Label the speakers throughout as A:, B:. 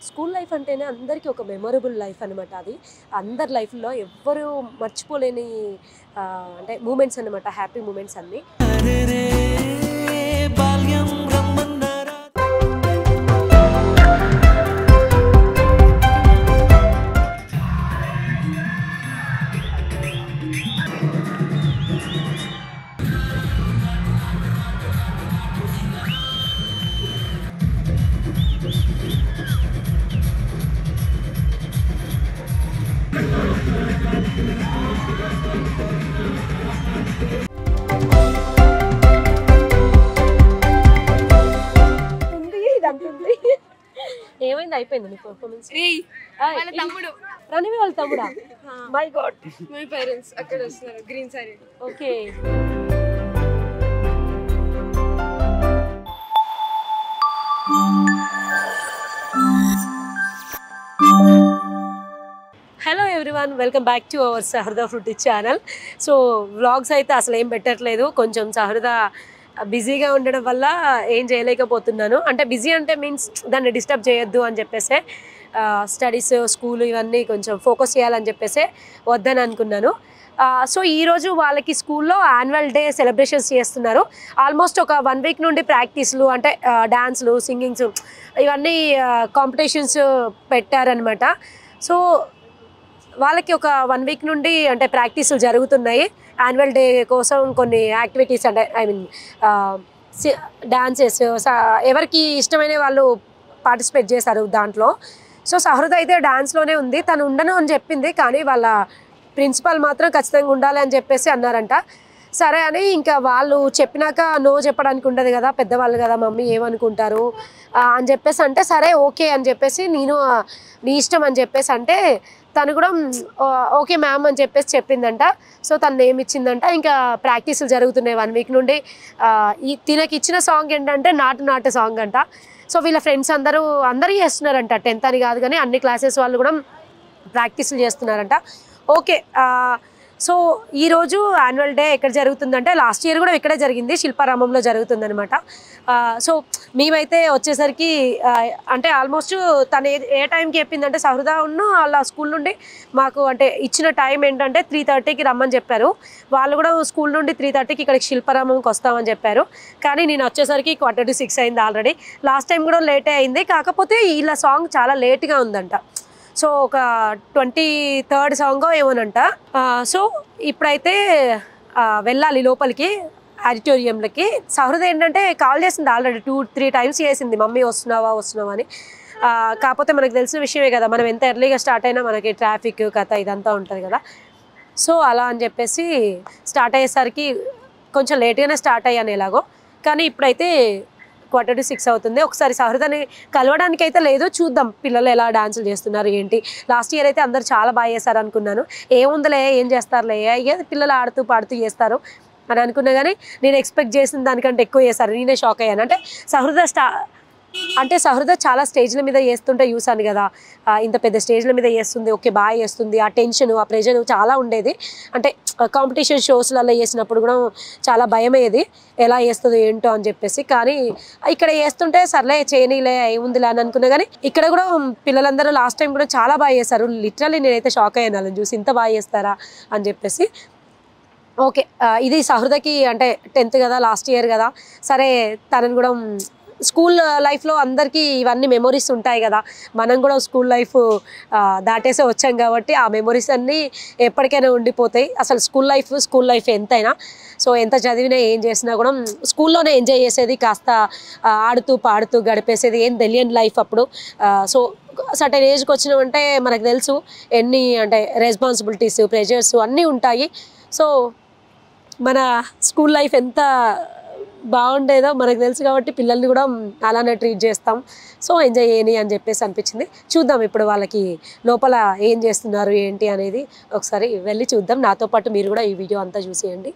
A: School life అంటేనే అందరికీ ఒక మెమొరబుల్ లైఫ్ అనమాట. అది అందరి లైఫ్లో ఎవ్వరూ మర్చిపోలేని అంటే మూమెంట్స్ అనమాట, హ్యాపీ మూమెంట్స్ అన్నీ. ఏమైంది, అయిపోయింది నీ పర్ఫార్మెన్స్? రణవి వాళ్ళ తమ్ముడా? మై గాడ్,
B: మై పేరెంట్స్ అక్కడ వస్తున్నారు green sari.
A: Okay. Hello everyone, welcome back to our Sahruda fruity channel. So vlogs అయితే అసలు ఏం పెట్టట్లేదు, కొంచెం సహృద బిజీగా ఉండడం వల్ల ఏం చేయలేకపోతున్నాను. అంటే బిజీ అంటే మీన్స్ దాన్ని డిస్టర్బ్ చేయొద్దు అని చెప్పేసి, స్టడీస్ స్కూల్ ఇవన్నీ కొంచెం ఫోకస్ చేయాలని చెప్పేసి వద్దని అనుకున్నాను. సో ఈరోజు వాళ్ళకి స్కూల్లో యాన్యువల్ డే సెలబ్రేషన్స్ చేస్తున్నారు. ఆల్మోస్ట్ ఒక 1 వీక్ నుండి ప్రాక్టీస్లు అంటే డ్యాన్స్లు, సింగింగ్స్ ఇవన్నీ కాంపిటీషన్స్ పెట్టారనమాట. సో వాళ్ళకి ఒక 1 వీక్ నుండి అంటే ప్రాక్టీసులు జరుగుతున్నాయి. యాన్యువల్ డే కోసం కొన్ని యాక్టివిటీస్ అంటే డాన్సెస్ ఎవరికి ఇష్టమైన వాళ్ళు పార్టిసిపేట్ చేశారు దాంట్లో. సో సహృద అయితే డాన్స్లోనే ఉంది, తను ఉండను అని చెప్పింది, కానీ వాళ్ళ ప్రిన్సిపల్ మాత్రం ఖచ్చితంగా ఉండాలి అని చెప్పేసి అన్నారంట. సరే అని ఇంకా వాళ్ళు చెప్పినాక నో చెప్పడానికి ఉండదు కదా, పెద్దవాళ్ళు కదా, మమ్మీ ఏమనుకుంటారు అని చెప్పేసి అంటే సరే ఓకే అని చెప్పేసి నేను నీ ఇష్టం అని చెప్పేసి అంటే తను కూడా ఓకే మ్యామ్ అని చెప్పేసి చెప్పిందంట. సో తను ఏమి ఇచ్చిందంట, ఇంకా ప్రాక్టీసులు జరుగుతున్నాయి 1 వీక్ నుండి. తినకి ఇచ్చిన సాంగ్ ఏంటంటే నాటు నాటు సాంగ్ అంట. సో వీళ్ళ ఫ్రెండ్స్ అందరూ చేస్తున్నారంట, 10th అని కాదు కానీ అన్ని క్లాసెస్ వాళ్ళు కూడా ప్రాక్టీసులు చేస్తున్నారంట. ఓకే. సో ఈరోజు యాన్యువల్ డే ఎక్కడ జరుగుతుందంటే లాస్ట్ ఇయర్ కూడా ఇక్కడే జరిగింది, శిల్పారామంలో జరుగుతుందనమాట. సో మేమైతే వచ్చేసరికి అంటే ఆల్మోస్ట్ తను ఏ టైంకి చెప్పిందంటే సహృద వాళ్ళ స్కూల్ నుండి మాకు అంటే ఇచ్చిన టైం ఏంటంటే 3:30కి రమ్మని చెప్పారు. వాళ్ళు కూడా స్కూల్ నుండి 3:30కి ఇక్కడికి శిల్పారామంకి వస్తామని చెప్పారు. కానీ నేను వచ్చేసరికి 5:45 అయింది ఆల్రెడీ. లాస్ట్ టైం కూడా లేటే అయింది, కాకపోతే వీళ్ళ సాంగ్ చాలా లేట్గా ఉందంట. సో ఒక 23rd సాంగ్ ఏమోనంట. సో ఇప్పుడైతే వెళ్ళాలి లోపలికి ఆడిటోరియంలకి. సహృద ఏంటంటే కాల్ చేసింది ఆల్రెడీ 2-3 టైమ్స్ చేసింది, మమ్మీ వస్తున్నావా అని. కాకపోతే మనకు తెలిసిన విషయమే కదా, మనం ఎంత ఎర్లీగా స్టార్ట్ అయినా మనకి ట్రాఫిక్ కథ ఇదంతా ఉంటుంది కదా. సో అలా అని చెప్పేసి స్టార్ట్ అయ్యేసరికి కొంచెం లేట్గానే స్టార్ట్ అయ్యాను ఎలాగో. కానీ ఇప్పుడైతే 5:45 అవుతుంది. ఒకసారి సహృదని కలవడానికి అయితే లేదు, చూద్దాం పిల్లలు ఎలా డాన్సులు చేస్తున్నారు ఏంటి. లాస్ట్ ఇయర్ అయితే అందరు చాలా బాగా చేస్తారు అనుకున్నాను, ఏముందిలే ఏం చేస్తారులే, పిల్లలు ఆడుతూ పాడుతూ చేస్తారు అని అనుకున్నా. కానీ నేను ఎక్స్పెక్ట్ చేసిన దానికంటే ఎక్కువ చేశారు, నేనే షాక్ అయ్యాను. అంటే సహృద చాలా స్టేజ్ల మీద చేస్తుంటే చూసాను కదా, ఇంత పెద్ద స్టేజ్ల మీద చేస్తుంది, ఓకే బాగా చేస్తుంది. ఆ టెన్షన్ ఆ ప్రెషర్ చాలా ఉండేది. అంటే కాంపిటీషన్ షోస్లలో చేసినప్పుడు కూడా చాలా భయమయ్యేది, ఎలా చేస్తుందో ఏంటో అని చెప్పేసి. కానీ ఇక్కడ చేస్తుంటే సర్లే చేయనీలే ఏముందిలే అని అనుకున్నా. కానీ ఇక్కడ కూడా పిల్లలందరూ లాస్ట్ టైం కూడా చాలా బాగా చేశారు. లిటరల్లీ నేనైతే షాక్ అయ్యాను వాళ్ళని చూసి, ఇంత బాగా చేస్తారా అని చెప్పేసి. ఓకే, ఇది సహృదకి అంటే 10th కదా, లాస్ట్ ఇయర్ కదా, సరే తనని కూడా స్కూల్ లైఫ్లో అందరికీ ఇవన్నీ మెమొరీస్ ఉంటాయి కదా, మనం కూడా స్కూల్ లైఫ్ దాటేసే వచ్చాం కాబట్టి ఆ మెమొరీస్ అన్నీ ఎప్పటికైనా ఉండిపోతాయి. అసలు స్కూల్ లైఫ్ ఎంతైనా, సో ఎంత చదివినా ఏం చేసినా కూడా స్కూల్లోనే ఎంజాయ్ చేసేది, కాస్త ఆడుతూ పాడుతూ గడిపేసేది, ఏం తెలియని లైఫ్ అప్పుడు. సో సర్టెన్ ఏజ్కి వచ్చినామంటే మనకు తెలుసు ఎన్ని అంటే రెస్పాన్సిబిలిటీస్, ప్రెషర్స్ అన్నీ ఉంటాయి. సో మన స్కూల్ లైఫ్ ఎంత బాగుండేదో మనకు తెలుసు కాబట్టి పిల్లల్ని కూడా అలానే ట్రీట్ చేస్తాం. సో ఎంజాయ్ చేయని అని చెప్పేసి అనిపించింది. చూద్దాం ఇప్పుడు వాళ్ళకి లోపల ఏం చేస్తున్నారు ఏంటి అనేది ఒకసారి వెళ్ళి చూద్దాం. నాతో పాటు మీరు కూడా ఈ వీడియో అంతా చూసేయండి.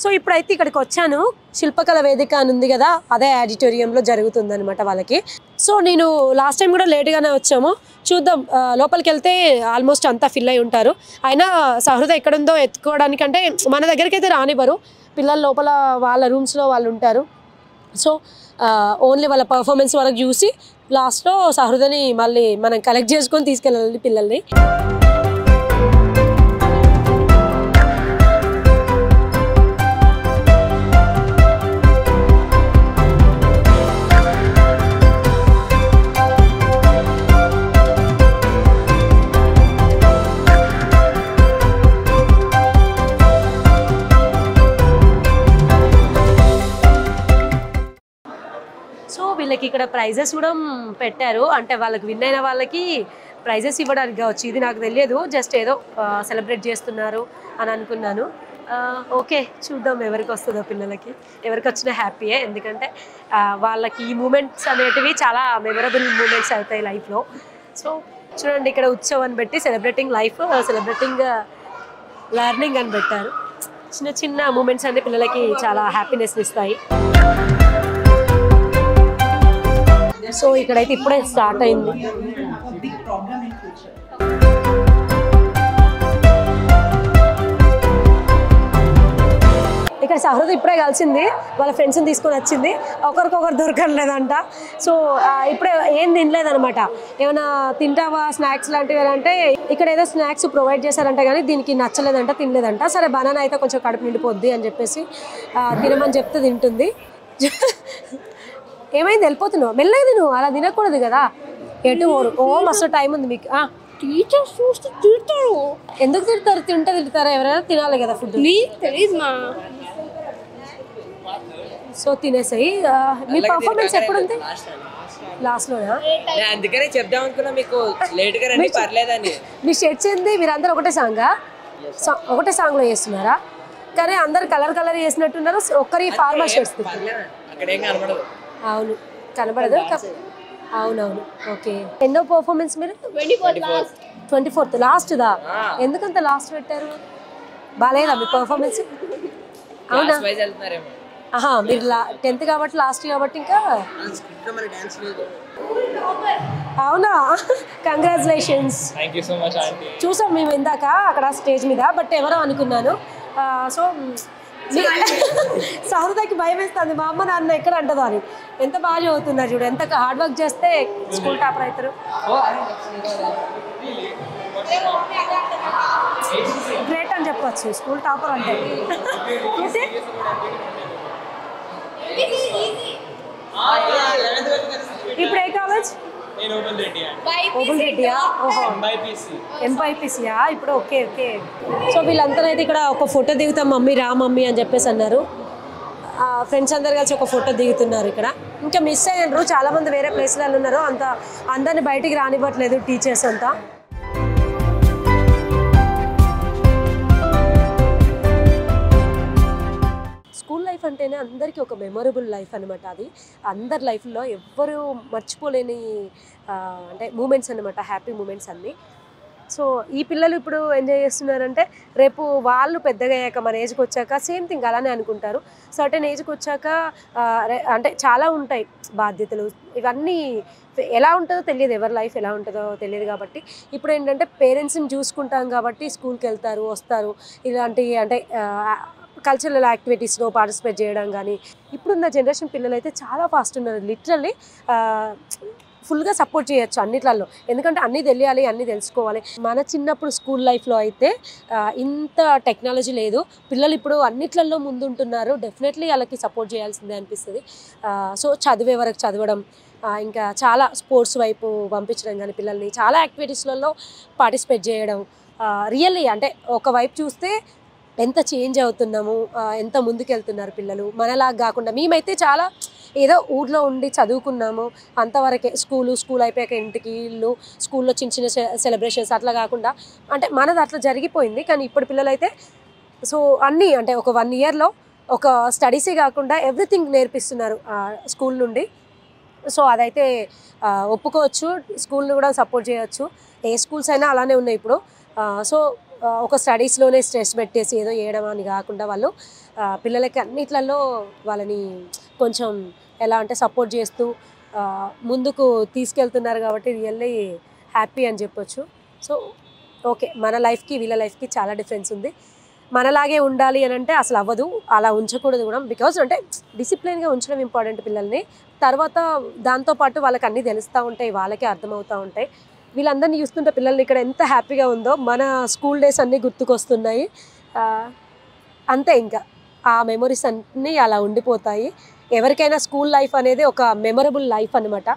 A: సో ఇప్పుడైతే ఇక్కడికి వచ్చాను, శిల్పకళ వేదిక అని ఉంది కదా, అదే ఆడిటోరియంలో జరుగుతుందన్నమాట వాళ్ళకి. సో నేను లాస్ట్ టైం కూడా లేట్గానే వచ్చాము, చూద్దాం. లోపలికి వెళ్తే ఆల్మోస్ట్ అంతా ఫిల్ అయి ఉంటారు. అయినా సహృద ఎక్కడుందో ఎత్తుకోవడానికంటే మన దగ్గరికి అయితే రానివ్వరు, పిల్లల లోపల వాళ్ళ రూమ్స్లో వాళ్ళు ఉంటారు. సో ఓన్లీ వాళ్ళ పర్ఫార్మెన్స్ వరకు చూసి లాస్ట్లో సహృదని మళ్ళీ మనం కలెక్ట్ చేసుకొని తీసుకెళ్ళాలి పిల్లల్ని. వీళ్ళకి ఇక్కడ ప్రైజెస్ కూడా పెట్టారు, అంటే వాళ్ళకి విన్ అయిన వాళ్ళకి ప్రైజెస్ ఇవ్వడానికి కావచ్చు, ఇది నాకు తెలియదు, జస్ట్ ఏదో సెలబ్రేట్ చేస్తున్నారు అని అనుకున్నాను. ఓకే, చూద్దాం ఎవరికి వస్తుందో, పిల్లలకి ఎవరికి వచ్చినా హ్యాపీయే, ఎందుకంటే వాళ్ళకి ఈ మూమెంట్స్ అనేటివి చాలా మెమరబుల్ మూమెంట్స్ అవుతాయి లైఫ్లో. సో చూడండి, ఇక్కడ ఉత్సవం అని పెట్టి సెలబ్రేటింగ్ లైఫ్, సెలబ్రేటింగ్ లెర్నింగ్ అని పెట్టారు. చిన్న చిన్న మూమెంట్స్ అన్ని పిల్లలకి చాలా హ్యాపీనెస్ ఇస్తాయి. సో ఇక్కడైతే ఇప్పుడే స్టార్ట్ అయింది. ఇక్కడ సహృద ఇప్పుడే కలిసింది, వాళ్ళ ఫ్రెండ్స్ని తీసుకొని వచ్చింది, ఒకరికొకరు దొరకలేదంట. సో ఇప్పుడే ఏం తినలేదనమాట. ఏమైనా తింటావా స్నాక్స్ లాంటివి అంటే ఇక్కడ ఏదో స్నాక్స్ ప్రొవైడ్ చేశారంట, కానీ దీనికి నచ్చలేదంట, తినలేదంట. సరే బనానా అయితే కొంచెం కడుపు నిండిపోద్ది అని చెప్పేసి తినమని చెప్తే తింటుంది. ఏమైంది, వెళ్ళిపోతున్నావు? మెల్లగా తిను, అలా తినకూడదు కదా. ఎటు ఓ మస్తు టైం ఉంది మీకు.
B: టీచర్స్ చూస్తే తిడతారు.
A: ఎందుకు తిడతారు? తింటే తిడతారా? ఎవరైనా తినాలి కదా ఫుడ్.
B: తెలీదు మా.
A: సో తినేసాయి. మీ పర్ఫార్మెన్స్ ఎప్పుడు ఉంది? లాస్ట్లోనా?
C: అందుకనే చెప్దాం అనుకున్నా మీకు, లేట్గా రండి పర్లేదని.
A: మీ షర్ట్స్ ఏంది? మీరందరూ ఒకటే సాంగా? ఒకటే సాంగ్లో చేస్తున్నారా? కానీ అందరు కలర్ కలర్ చేసినట్టున్నారు, ఒక్కరి ఫార్మల్ షర్ట్స్. అవును, కనబడదు. అవునవును, ఓకే. ఎన్నో పర్ఫార్మెన్స్ మీరు? 24th లాస్ట్దా? ఎందుకంత లాస్ట్ పెట్టారు? బాగాలేదా మీ పర్ఫార్మెన్స్? అవునా, మీరు 10th కాబట్టి లాస్ట్ కాబట్టి ఇంకా. అవునా, కంగ్రాచులేషన్స్. చూసాం మేము ఇందాక అక్కడ స్టేజ్ మీద, బట్ ఎవరో అనుకున్నాను. సో సహృదకి భయం వేస్తుంది, మా అమ్మ నాన్న ఎక్కడ అంటదో అని. ఎంత బాగా చదువుతున్నారు చూడు, ఎంత హార్డ్ వర్క్ చేస్తే స్కూల్ టాపర్ అవుతారు. గ్రేట్ అని చెప్పచ్చు స్కూల్ టాపర్ అంటే. ఇప్పుడు ఏ కాలేజ్? ఓపెన్ రెడ్డియా? ఓహో, ఎంపైపీసీయా ఇప్పుడు? Okay okay. సో వీళ్ళంతా అయితే ఇక్కడ ఒక ఫోటో దిగుతాం మమ్మీ, రా మమ్మీ అని చెప్పేసి అన్నారు. ఫ్రెండ్స్ అందరు కలిసి ఒక ఫోటో దిగుతున్నారు. ఇక్కడ ఇంకా మిస్ అయ్యారు, చాలామంది వేరే ప్లేస్లలో ఉన్నారు, అంత అందరిని బయటికి రానివ్వట్లేదు టీచర్స్ అంతా. స్కూల్ లైఫ్ అంటేనే అందరికీ ఒక మెమొరబుల్ లైఫ్ అనమాట. అది అందరి లైఫ్లో ఎవ్వరూ మర్చిపోలేని అంటే మూమెంట్స్ అనమాట, హ్యాపీ మూమెంట్స్ అన్నీ. సో ఈ పిల్లలు ఇప్పుడు ఎంజాయ్ చేస్తున్నారంటే రేపు వాళ్ళు పెద్దగా అయ్యాక, మన ఏజ్కి వచ్చాక సేమ్ థింగ్ అలానే అనుకుంటారు. సర్టెన్ ఏజ్కి వచ్చాక అంటే చాలా ఉంటాయి బాధ్యతలు, ఇవన్నీ ఎలా ఉంటుందో తెలియదు, ఎవరి లైఫ్ ఎలా ఉంటుందో తెలియదు. కాబట్టి ఇప్పుడు ఏంటంటే పేరెంట్స్ని చూసుకుంటాం కాబట్టి స్కూల్కి వెళ్తారు, వస్తారు, ఇలాంటి అంటే కల్చరల్ యాక్టివిటీస్లో పార్టిసిపేట్ చేయడం కానీ. ఇప్పుడున్న జనరేషన్ పిల్లలు అయితే చాలా ఫాస్ట్ ఉన్నారు, లిటరల్లీ ఫుల్గా సపోర్ట్ చేయొచ్చు అన్నిట్లలో, ఎందుకంటే అన్నీ తెలియాలి, అన్నీ తెలుసుకోవాలి. మన చిన్నప్పుడు స్కూల్ లైఫ్లో అయితే ఇంత టెక్నాలజీ లేదు, పిల్లలు ఇప్పుడు అన్నిట్లలో ముందుంటున్నారు. డెఫినెట్లీ వాళ్ళకి సపోర్ట్ చేయాల్సిందే అనిపిస్తుంది. సో చదివే వరకు చదవడం, ఇంకా చాలా స్పోర్ట్స్ వైపు పంపించడం కానీ, పిల్లల్ని చాలా యాక్టివిటీస్లలో పార్టిసిపేట్ చేయడం. రియల్లీ అంటే ఒకవైపు చూస్తే ఎంత చేంజ్ అవుతున్నాము, ఎంత ముందుకెళ్తున్నారు పిల్లలు. మనలాగా కాకుండా మేమైతే చాలా ఏదో ఊర్లో ఉండి చదువుకున్నాము అంతవరకే, స్కూల్ అయిపోయాక ఇంటికి, ఇల్లు, స్కూల్లో చిన్న చిన్న సెలబ్రేషన్స్ అట్లా కాకుండా, అంటే మనది అట్లా జరిగిపోయింది. కానీ ఇప్పుడు పిల్లలు అయితే సో అన్నీ అంటే ఒక 1 ఇయర్లో ఒక స్టడీసే కాకుండా ఎవ్రీథింగ్ నేర్పిస్తున్నారు స్కూల్ నుండి. సో అదైతే ఒప్పుకోవచ్చు, స్కూల్ని కూడా సపోర్ట్ చేయవచ్చు. ఏ స్కూల్స్ అయినా అలానే ఉన్నాయి ఇప్పుడు. సో ఒక స్టడీస్లోనే స్ట్రెస్ పెట్టేసి ఏదో చేయడం అని కాకుండా వాళ్ళు పిల్లలకి అన్నిట్లలో వాళ్ళని కొంచెం ఎలా అంటే సపోర్ట్ చేస్తూ ముందుకు తీసుకెళ్తున్నారు. కాబట్టి రియల్లీ హ్యాపీ అని చెప్పొచ్చు. సో ఓకే, మన లైఫ్కి వీళ్ళ లైఫ్కి చాలా డిఫరెన్స్ ఉంది. మనలాగే ఉండాలి అని అంటే అసలు అవ్వదు, అలా ఉంచకూడదు కూడా. బికాజ్ అంటే డిసిప్లిన్గా ఉంచడం ఇంపార్టెంట్ పిల్లల్ని. తర్వాత దాంతోపాటు వాళ్ళకి అన్నీ తెలుస్తూ ఉంటాయి, వాళ్ళకే అర్థమవుతూ ఉంటాయి. వీళ్ళందరినీ చూస్తుంటే పిల్లల్ని ఇక్కడ ఎంత హ్యాపీగా ఉందో, మన స్కూల్ డేస్ అన్నీ గుర్తుకొస్తున్నాయి. అంతే, ఇంకా ఆ మెమొరీస్ అన్నీ అలా ఉండిపోతాయి. ఎవరికైనా స్కూల్ లైఫ్ అనేది ఒక మెమరబుల్ లైఫ్ అనమాట.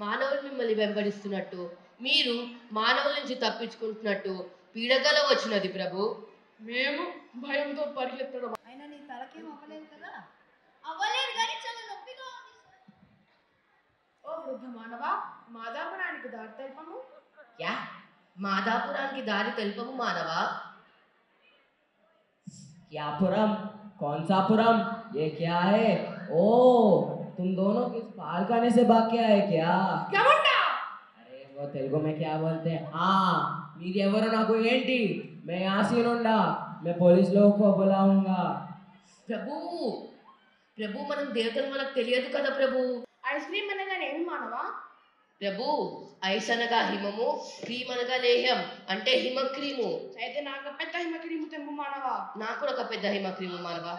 D: మానవులు మిమ్మల్ని వెంబడిస్తున్నట్టు మీరు మానవుల నుంచి తప్పించుకుంటున్నట్టు పీడకల వచ్చినది ప్రభు.
B: మేము భయంతో పరిగెత్తడం.
E: అయినా నీ తలకేం అవ్వలేదు కదా?
B: అవ్వలేదు కానీ చాలా నొప్పిగా ఉంది. ఓ వృద్ధ మానవ, మాదాపురానికి దారి తెలుపము.
D: యా, మాదాపురానికి దారి తెలుపము మానవా.
C: क्या पुरम? कौन सा पुरम? ये क्या है? ओ, तुम दोनों किस पाल खाने से भाग के आए क्या?
B: क्या बोलता?
C: अरे वो तेलुगु में क्या बोलते हैं? हाँ, मीरी एवरो नाकु ఏంటి? मैं यहाँ से నుండా मैं पुलिस लोगों को बुलाऊंगा.
D: ప్రభు ప్రభు మనం దేవతలు మనకు తెలియదు కదా ప్రభు.
B: ఐస్ క్రీమ్ అనగానే ఏమి మానవా?
D: ప్రభు ఐస్ అనగా హిమము, క్రీమ్ అనగా లేహ్యం, అంటే హిమ క్రీము.
B: అయితే నాకు పెద్ద హిమ క్రీము తెంపు మానవా.
D: నాకు కూడా ఒక పెద్ద హిమ క్రీము మానవా.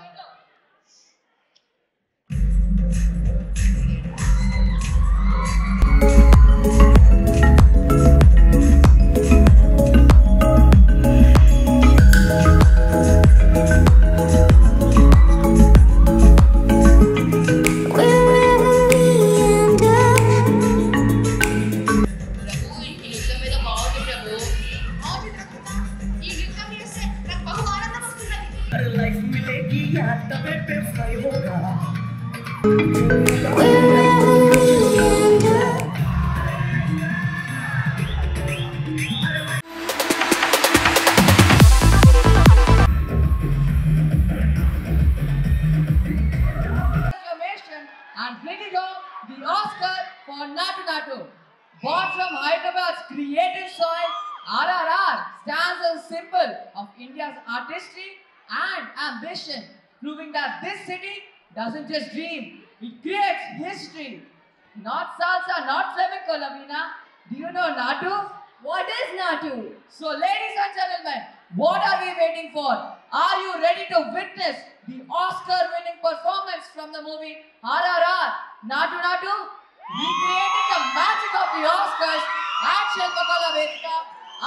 F: And bringing home the Oscar for Natu Natu. Born from Hyderabad's creative soil, RRR stands as a symbol of India's artistry and ambition, proving that this city doesn't just dream, it creates history. Not salsa, not flamenco, Lavina. Do you know Natu? What is Natu? So ladies and gentlemen, what are we waiting for? Are you ready to witness the Oscar-winning performance from the movie RRR, Natu Natu? Recreating the magic of the Oscars at Shilpakala Vedika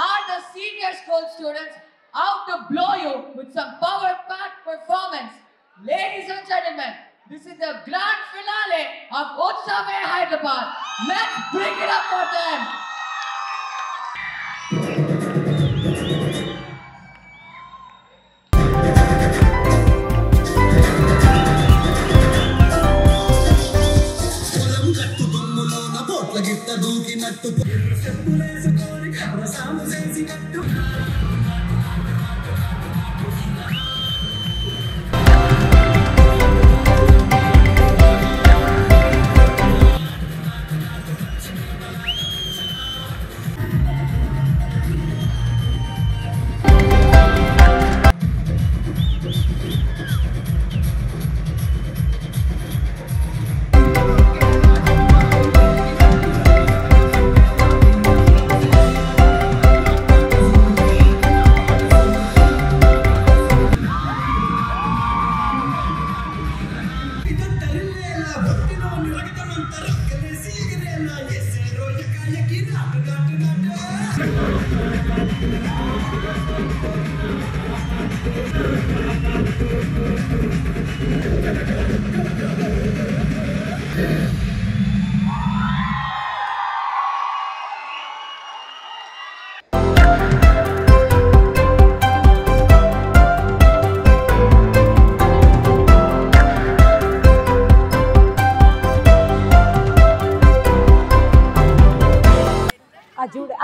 F: are the senior school students out to blow you with some power-packed performance. Ladies and gentlemen, this is the grand finale of Utsave Hyderabad. Let's bring it up for them.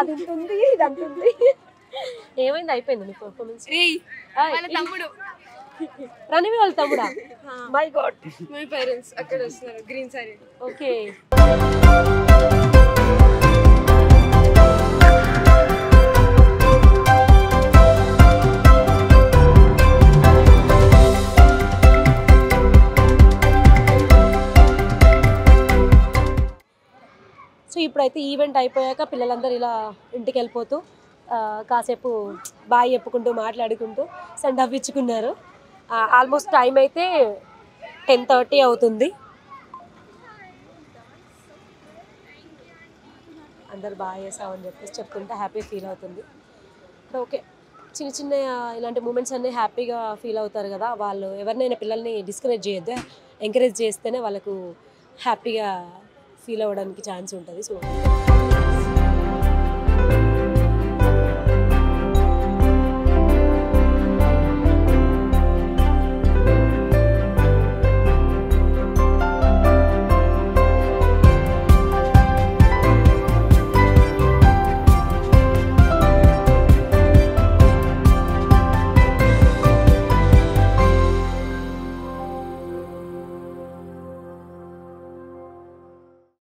A: అది ఇంత ఉంది ఇది అంత ఉంది. ఏమైంది అయిపోయింది నీ performance?
B: తమ్ముడు
A: ప్రణవి వాళ్ళ తమ్ముడా? My God.
B: మై పేరెంట్స్ అక్కడ వస్తున్నారు గ్రీన్ సారీ.
A: ఓకే. సో ఇప్పుడైతే ఈవెంట్ అయిపోయాక పిల్లలందరూ ఇలా ఇంటికి వెళ్ళిపోతూ కాసేపు బాయ్ చెప్పుకుంటూ మాట్లాడుకుంటూ సెండ్ ఆఫ్ ఇచ్చుకున్నారు. ఆల్మోస్ట్ టైం అయితే 10:30 అవుతుంది. అందరు బాగా చేసామని చెప్పేసి చెప్తుంటే హ్యాపీ ఫీల్ అవుతుంది. ఓకే, చిన్న చిన్న ఇలాంటి మూమెంట్స్ అన్నీ హ్యాపీగా ఫీల్ అవుతారు కదా వాళ్ళు. ఎవరినైనా పిల్లల్ని డిస్కరేజ్ చేయొద్దు, ఎంకరేజ్ చేస్తేనే వాళ్ళకు హ్యాపీగా ఫీల్ అవ్వడానికి ఛాన్స్ ఉంటుంది. సో